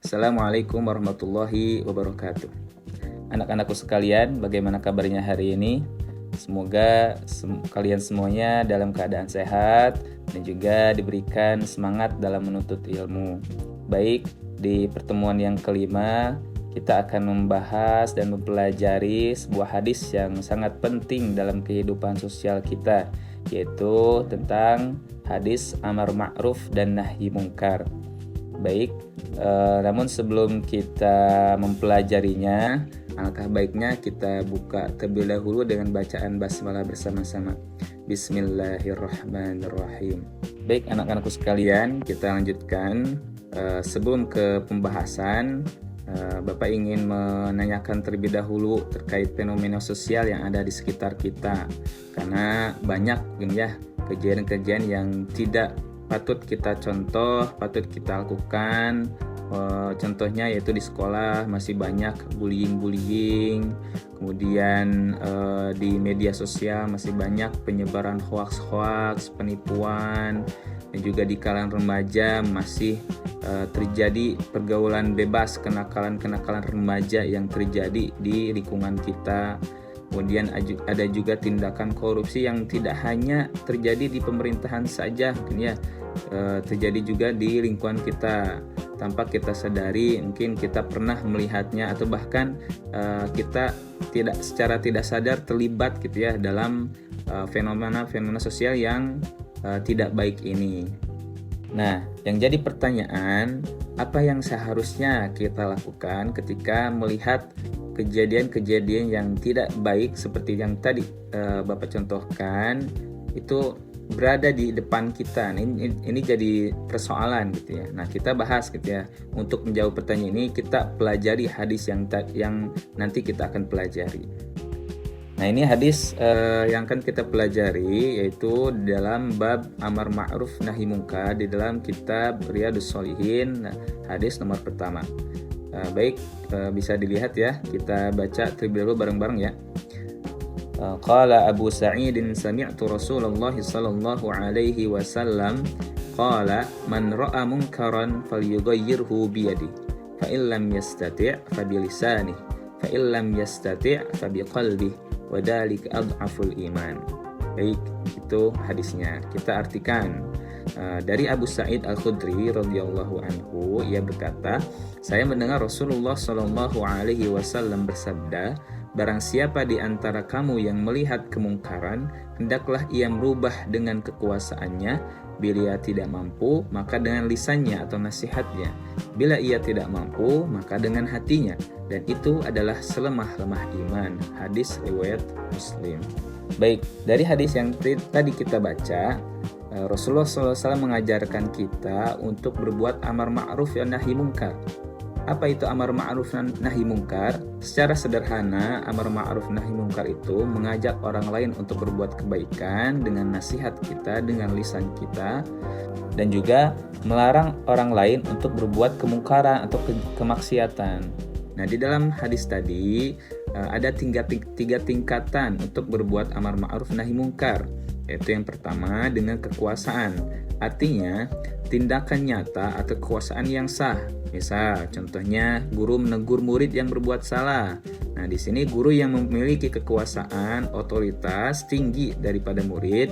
Assalamualaikum warahmatullahi wabarakatuh. Anak-anakku sekalian, bagaimana kabarnya hari ini? Semoga kalian semuanya dalam keadaan sehat dan juga diberikan semangat dalam menuntut ilmu. Baik, di pertemuan yang kelima kita akan membahas dan mempelajari sebuah hadis yang sangat penting dalam kehidupan sosial kita, yaitu tentang hadis amar ma'ruf dan nahi mungkar. Baik, namun sebelum kita mempelajarinya, alangkah baiknya kita buka terlebih dahulu dengan bacaan basmalah bersama-sama. Bismillahirrahmanirrahim. Baik anak-anakku sekalian, kita lanjutkan. Sebelum ke pembahasan, Bapak ingin menanyakan terlebih dahulu terkait fenomena sosial yang ada di sekitar kita. Karena banyak kejadian-kejadian yang tidak patut kita contoh, patut kita lakukan. Contohnya yaitu di sekolah masih banyak bullying, kemudian di media sosial masih banyak penyebaran hoaks, penipuan, dan juga di kalangan remaja masih terjadi pergaulan bebas, kenakalan remaja yang terjadi di lingkungan kita. Kemudian ada juga tindakan korupsi yang tidak hanya terjadi di pemerintahan saja, terjadi juga di lingkungan kita. Tanpa kita sadari, mungkin kita pernah melihatnya atau bahkan kita secara tidak sadar terlibat dalam fenomena sosial yang tidak baik ini. Nah, yang jadi pertanyaan, apa yang seharusnya kita lakukan ketika melihat kejadian-kejadian yang tidak baik seperti yang tadi Bapak contohkan itu berada di depan kita. Ini jadi persoalan Nah, kita bahas Untuk menjawab pertanyaan ini kita pelajari hadis yang nanti kita akan pelajari. Nah, ini hadis yang akan kita pelajari yaitu dalam bab amar ma'ruf nahi mungkar di dalam kitab Riyadhus Shalihin, hadis nomor pertama. Baik, bisa dilihat ya. Kita baca terlebih dahulu bareng-bareng ya. Qala Abu Sa'id sami'tu Rasulullah sallallahu alaihi wasallam qala man ra'a munkaran falyughayyirhu bi yadihi fa in lam yastati' fa bi lisanihi fa in lam yastati' fa bi qalbihi wa dzalika adhaful iman. Baik, itu hadisnya. Kita artikan. Dari Abu Sa'id Al-Khudri radhiyallahu anhu, ia berkata, saya mendengar Rasulullah sallallahu alaihi wasallam bersabda, barang siapa di antara kamu yang melihat kemungkaran, hendaklah ia merubah dengan kekuasaannya. Bila ia tidak mampu, maka dengan lisannya atau nasihatnya. Bila ia tidak mampu, maka dengan hatinya. Dan itu adalah selemah-lemah iman. Hadis riwayat Muslim. Baik, dari hadis yang tadi kita baca, Rasulullah SAW mengajarkan kita untuk berbuat amar ma'ruf dan nahi mungkar. Apa itu amar ma'ruf dan nahi mungkar? Secara sederhana, amar ma'ruf nahi mungkar itu mengajak orang lain untuk berbuat kebaikan dengan nasihat kita, dengan lisan kita, dan juga melarang orang lain untuk berbuat kemungkaran atau kemaksiatan. Nah, di dalam hadis tadi ada tiga tingkatan untuk berbuat amar ma'ruf nahi mungkar. Yaitu yang pertama dengan kekuasaan. Artinya tindakan nyata atau kekuasaan yang sah. Misal contohnya guru menegur murid yang berbuat salah. Nah, di sini guru yang memiliki kekuasaan, otoritas tinggi daripada murid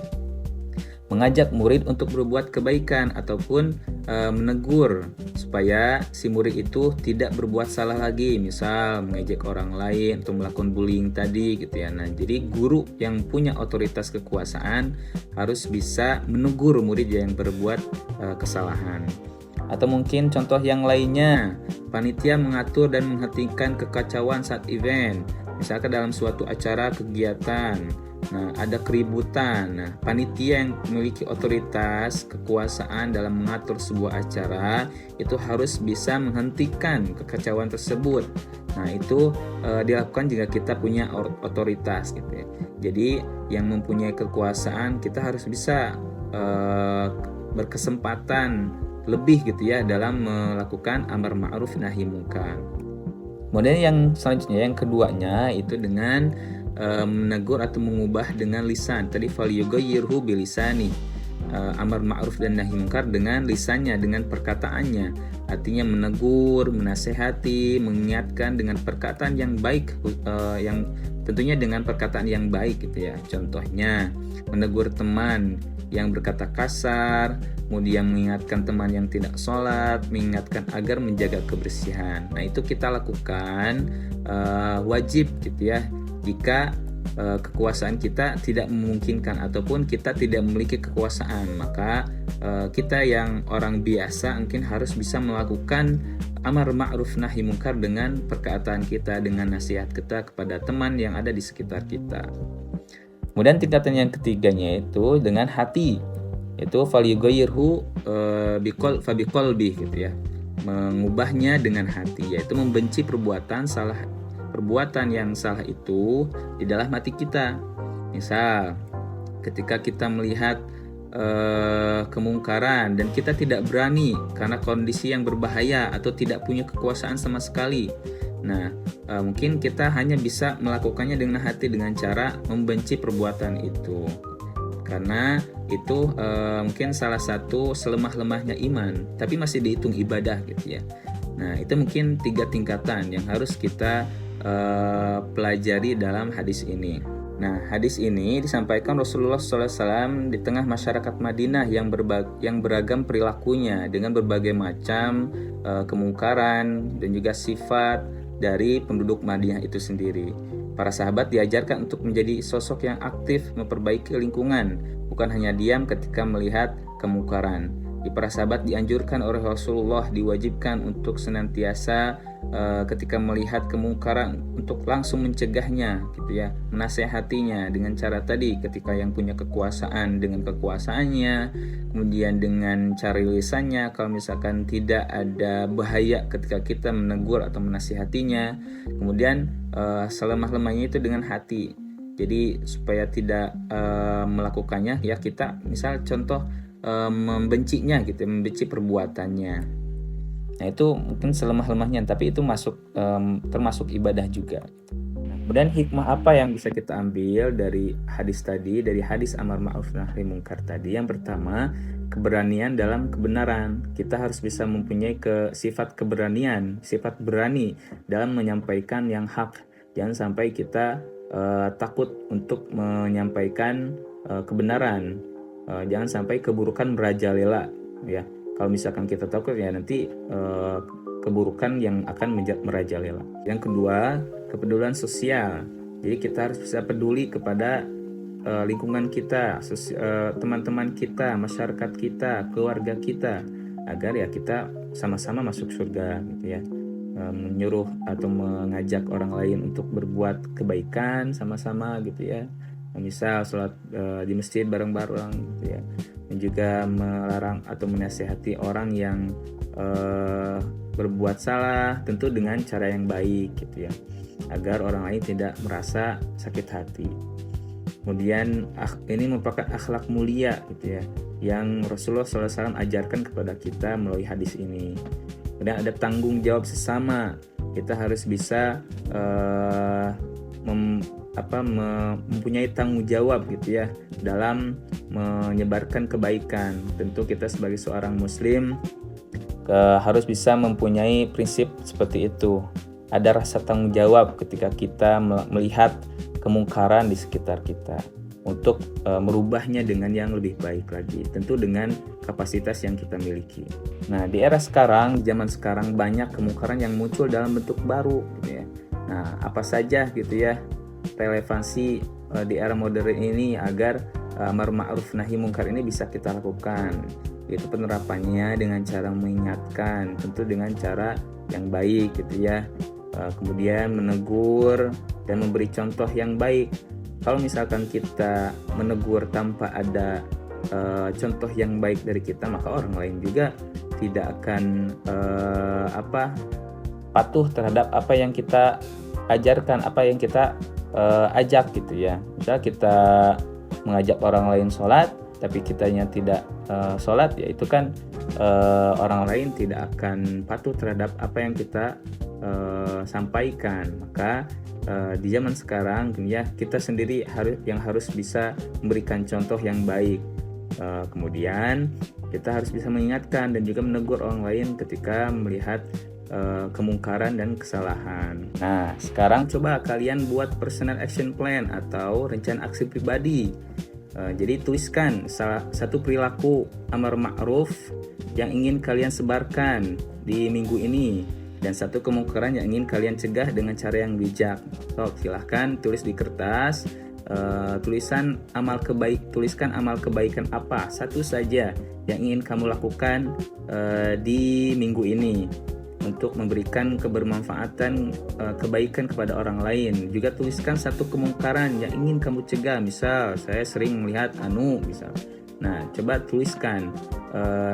mengajak murid untuk berbuat kebaikan ataupun menegur supaya si murid itu tidak berbuat salah lagi, misal mengejek orang lain atau melakukan bullying tadi Nah, jadi guru yang punya otoritas kekuasaan harus bisa menegur murid yang berbuat kesalahan. Atau mungkin contoh yang lainnya, panitia mengatur dan menghentikan kekacauan saat event, misalkan dalam suatu acara kegiatan. Nah, ada keributan. Nah, panitia yang memiliki otoritas, kekuasaan dalam mengatur sebuah acara itu harus bisa menghentikan kekacauan tersebut. Nah, itu dilakukan jika kita punya otoritas Jadi, yang mempunyai kekuasaan kita harus bisa berkesempatan lebih dalam melakukan amar ma'ruf nahi mungkar. Kemudian yang selanjutnya, yang keduanya itu dengan menegur atau mengubah dengan lisan. Tadi falyughayyirhu bilisani. amar ma'ruf dan nahi munkar dengan lisannya, dengan perkataannya. Artinya menegur, menasehati, mengingatkan dengan perkataan yang baik, yang tentunya dengan perkataan yang baik gitu ya. Contohnya menegur teman yang berkata kasar, kemudian mengingatkan teman yang tidak sholat, mengingatkan agar menjaga kebersihan. Nah, itu kita lakukan wajib gitu ya, jika kekuasaan kita tidak memungkinkan ataupun kita tidak memiliki kekuasaan, maka kita yang orang biasa mungkin harus bisa melakukan amar ma'ruf nahi munkar dengan perkataan kita, dengan nasihat kita kepada teman yang ada di sekitar kita. Kemudian tingkatan yang ketiganya itu dengan hati, itu falyughayyirhu fabiqalbi gitu ya, mengubahnya dengan hati, yaitu membenci perbuatan yang salah itu di dalam hati kita. Misal ketika kita melihat kemungkaran dan kita tidak berani karena kondisi yang berbahaya atau tidak punya kekuasaan sama sekali. Nah, mungkin kita hanya bisa melakukannya dengan hati, dengan cara membenci perbuatan itu, karena itu mungkin salah satu selemah-lemahnya iman, tapi masih dihitung ibadah gitu ya. Nah, itu mungkin 3 tingkatan yang harus kita pelajari dalam hadis ini. Nah, hadis ini disampaikan Rasulullah SAW di tengah masyarakat Madinah yang beragam perilakunya dengan berbagai macam kemungkaran dan juga sifat dari penduduk Madinah itu sendiri. Para sahabat diajarkan untuk menjadi sosok yang aktif memperbaiki lingkungan, bukan hanya diam ketika melihat kemungkaran. Para sahabat dianjurkan oleh Rasulullah, diwajibkan untuk senantiasa ketika melihat kemungkaran untuk langsung mencegahnya gitu ya, menasehatinya dengan cara tadi, ketika yang punya kekuasaan dengan kekuasaannya, kemudian dengan cara lisannya kalau misalkan tidak ada bahaya ketika kita menegur atau menasehatinya, kemudian selemah-lemahnya itu dengan hati. Jadi supaya tidak melakukannya ya, kita misal contoh membencinya gitu, membenci perbuatannya. Nah, itu mungkin selemah-lemahnya, tapi itu termasuk ibadah juga. Kemudian hikmah apa yang bisa kita ambil dari hadis tadi, dari hadis amar ma'ruf nahi munkar tadi? Yang pertama, keberanian dalam kebenaran. Kita harus bisa mempunyai sifat keberanian, sifat berani dalam menyampaikan yang hak. Jangan sampai kita takut untuk menyampaikan kebenaran. Jangan sampai keburukan merajalela ya. Kalau misalkan kita takut ya nanti keburukan yang akan merajalela. Yang kedua, kepedulian sosial. Jadi kita harus bisa peduli kepada lingkungan kita, teman-teman kita, masyarakat kita, keluarga kita, agar ya kita sama-sama masuk surga gitu ya. Menyuruh atau mengajak orang lain untuk berbuat kebaikan sama-sama gitu ya. Misal sholat di masjid bareng-bareng gitu ya. Dan juga melarang atau menasihati orang yang berbuat salah, tentu dengan cara yang baik gitu ya, agar orang lain tidak merasa sakit hati. Kemudian ini merupakan akhlak mulia gitu ya, yang Rasulullah SAW ajarkan kepada kita melalui hadis ini. Kemudian ada tanggung jawab sesama. Kita harus bisa mempunyai tanggung jawab gitu ya dalam menyebarkan kebaikan. Tentu kita sebagai seorang muslim harus bisa mempunyai prinsip seperti itu. Ada rasa tanggung jawab ketika kita melihat kemungkaran di sekitar kita untuk merubahnya dengan yang lebih baik lagi, tentu dengan kapasitas yang kita miliki. Nah, di era sekarang, zaman sekarang, banyak kemungkaran yang muncul dalam bentuk baru gitu ya. Nah, apa saja gitu ya relevansi di era modern ini agar amar ma'ruf nahi munkar ini bisa kita lakukan? Itu penerapannya dengan cara mengingatkan, tentu dengan cara yang baik gitu ya. Kemudian menegur dan memberi contoh yang baik. Kalau misalkan kita menegur tanpa ada contoh yang baik dari kita, maka orang lain juga tidak akan patuh terhadap apa yang kita ajarkan, apa yang kita ajak gitu ya. Misal kita mengajak orang lain sholat, tapi kitanya tidak sholat, ya itu kan orang lain tidak akan patuh terhadap apa yang kita sampaikan. Maka di zaman sekarang ya kita sendiri harus bisa memberikan contoh yang baik. Kemudian kita harus bisa mengingatkan dan juga menegur orang lain ketika melihat kemungkaran dan kesalahan. Nah, sekarang coba kalian buat personal action plan atau rencana aksi pribadi. Jadi tuliskan salah satu perilaku amar ma'ruf yang ingin kalian sebarkan di minggu ini dan satu kemungkaran yang ingin kalian cegah dengan cara yang bijak. So, silahkan tulis di kertas. Tuliskan amal kebaikan apa satu saja yang ingin kamu lakukan di minggu ini untuk memberikan kebermanfaatan kebaikan kepada orang lain. Juga tuliskan satu kemungkaran yang ingin kamu cegah. Misal saya sering melihat misal. Nah, coba tuliskan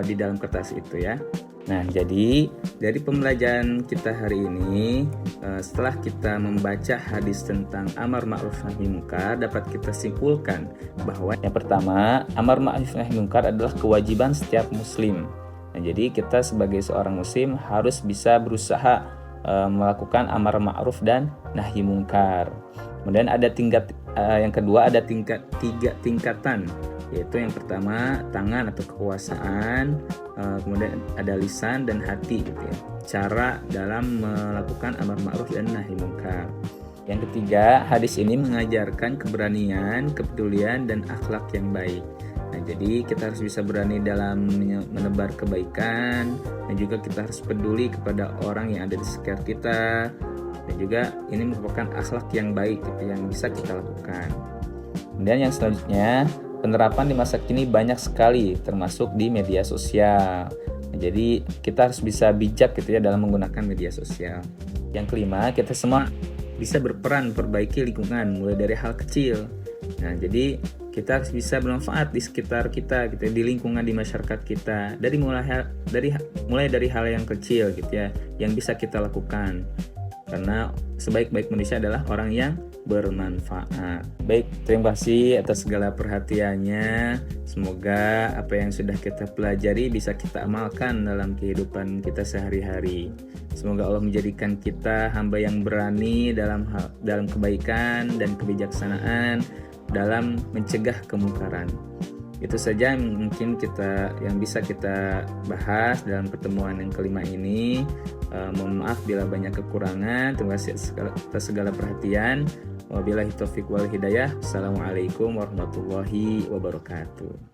di dalam kertas itu ya. Nah, jadi dari pembelajaran kita hari ini, setelah kita membaca hadis tentang amar ma'ruf nahi munkar, dapat kita simpulkan bahwa yang pertama, amar ma'ruf nahi munkar adalah kewajiban setiap muslim. Nah, jadi kita sebagai seorang muslim harus bisa berusaha melakukan amar ma'ruf dan nahi munkar. Kemudian ada yang kedua ada tiga tingkatan, yaitu yang pertama tangan atau kekuasaan, kemudian ada lisan dan hati gitu ya, cara dalam melakukan amar ma'ruf dan nahi munkar. Yang ketiga, hadis ini mengajarkan keberanian, kepedulian dan akhlak yang baik. Nah, jadi kita harus bisa berani dalam menebar kebaikan, dan juga kita harus peduli kepada orang yang ada di sekitar kita, dan juga ini merupakan akhlak yang baik gitu, yang bisa kita lakukan. Kemudian yang selanjutnya, penerapan di masa kini banyak sekali, termasuk di media sosial. Jadi kita harus bisa bijak gitu ya dalam menggunakan media sosial. Yang kelima, kita semua bisa berperan memperbaiki lingkungan mulai dari hal kecil. Nah, jadi kita harus bisa bermanfaat di sekitar kita gitu ya, di lingkungan di masyarakat kita. Mulai dari hal yang kecil gitu ya, yang bisa kita lakukan. Karena sebaik-baik manusia adalah orang yang bermanfaat. Baik, terima kasih atas segala perhatiannya. Semoga apa yang sudah kita pelajari bisa kita amalkan dalam kehidupan kita sehari-hari. Semoga Allah menjadikan kita hamba yang berani dalam kebaikan dan kebijaksanaan dalam mencegah kemungkaran. Itu saja mungkin yang bisa kita bahas dalam pertemuan yang kelima ini. Mohon maaf bila banyak kekurangan. Terima kasih atas segala perhatian. Wabillahi taufiq wal hidayah. Assalamualaikum warahmatullahi wabarakatuh.